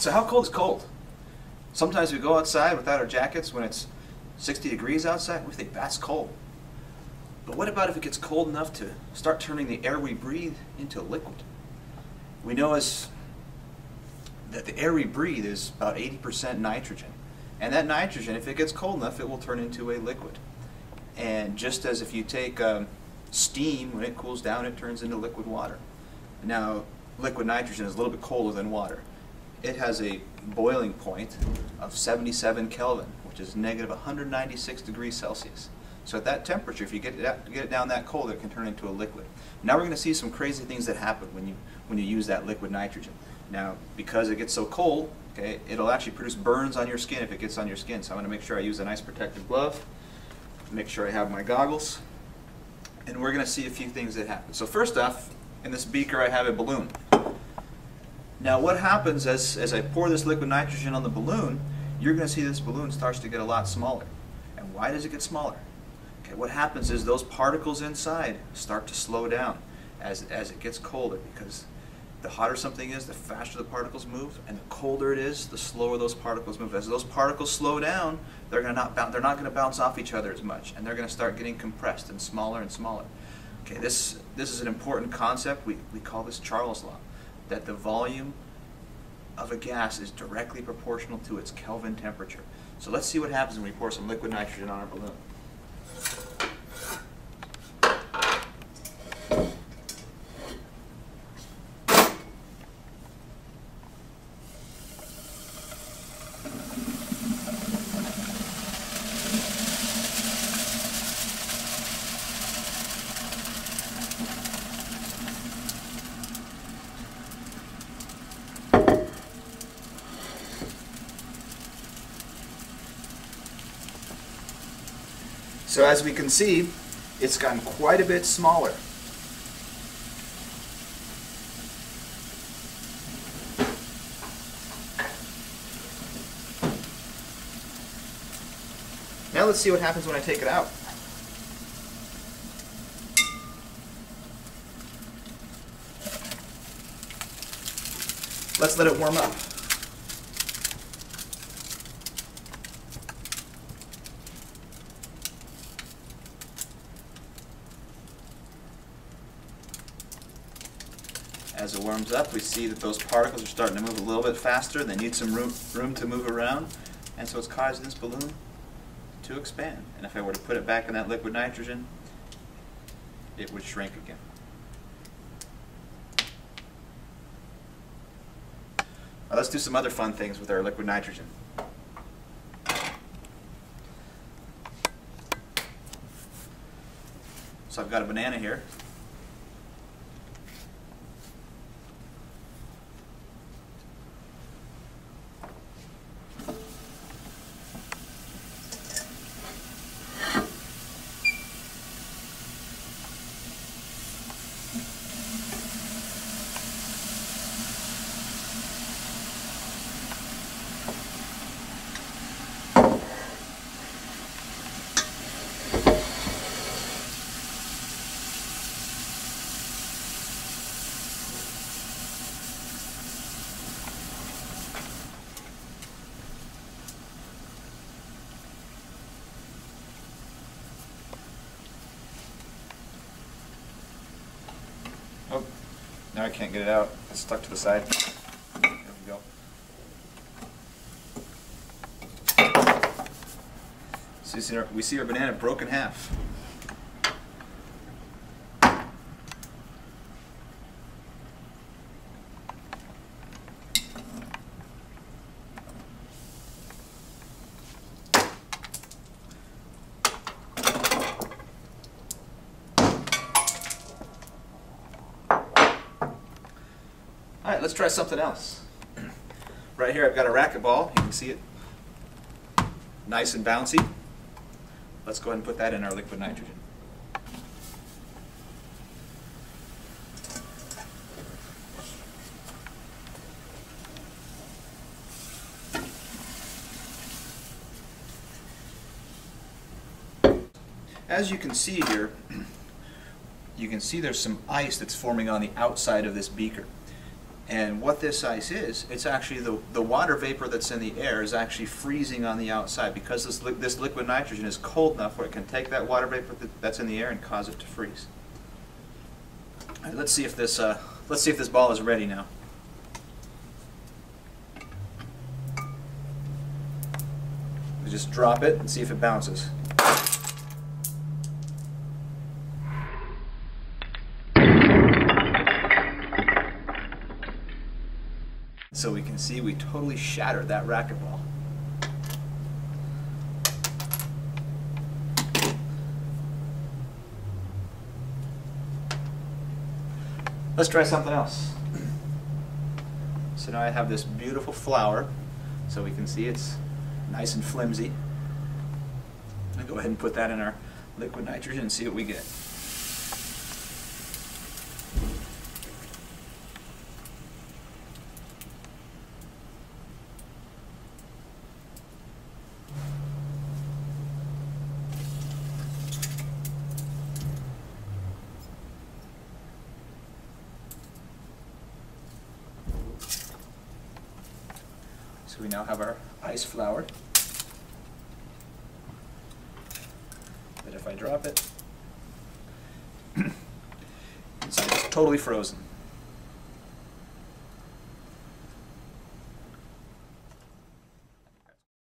So how cold is cold? Sometimes we go outside without our jackets when it's 60 degrees outside. We think that's cold. But what about if it gets cold enough to start turning the air we breathe into a liquid? We know that the air we breathe is about 80% nitrogen. And that nitrogen, if it gets cold enough, it will turn into a liquid. And just as if you take steam, when it cools down, it turns into liquid water. Now, liquid nitrogen is a little bit colder than water. It has a boiling point of 77 Kelvin, which is negative 196 degrees Celsius. So at that temperature, if you get it down that cold, it can turn into a liquid. Now we're going to see some crazy things that happen when you use that liquid nitrogen. Now, because it gets so cold, okay, it'll actually produce burns on your skin if it gets on your skin. So I'm going to make sure I use a nice protective glove, make sure I have my goggles, and we're going to see a few things that happen. So first off, in this beaker I have a balloon. Now what happens as I pour this liquid nitrogen on the balloon, you're going to see this balloon starts to get a lot smaller. And why does it get smaller? Okay, what happens is those particles inside start to slow down as it gets colder, because the hotter something is, the faster the particles move, and the colder it is, the slower those particles move. As those particles slow down, they're not going to bounce off each other as much, and they're going to start getting compressed and smaller. Okay, this is an important concept. We call this Charles' law, that the volume of a gas is directly proportional to its Kelvin temperature. So let's see what happens when we pour some liquid nitrogen on our balloon. So as we can see, it's gotten quite a bit smaller. Now let's see what happens when I take it out. Let's let it warm up. As it warms up, we see that those particles are starting to move a little bit faster. They need some room to move around, and so it's causing this balloon to expand. And if I were to put it back in that liquid nitrogen, it would shrink again. Now let's do some other fun things with our liquid nitrogen. So I've got a banana here. Oh, now I can't get it out. It's stuck to the side. There we go. So we see our banana broke in half. Alright, let's try something else. Right here I've got a racquetball. You can see it. Nice and bouncy. Let's go ahead and put that in our liquid nitrogen. As you can see here, you can see there's some ice that's forming on the outside of this beaker. And what this ice is, it's actually the water vapor that's in the air is actually freezing on the outside because this liquid nitrogen is cold enough where it can take that water vapor that's in the air and cause it to freeze. All right, let's see if this ball is ready now. We just drop it and see if it bounces. So we can see we totally shattered that racquetball. Let's try something else. So now I have this beautiful flower, so we can see it's nice and flimsy. I'll go ahead and put that in our liquid nitrogen and see what we get. So we now have our ice flower. But if I drop it, inside it's totally frozen.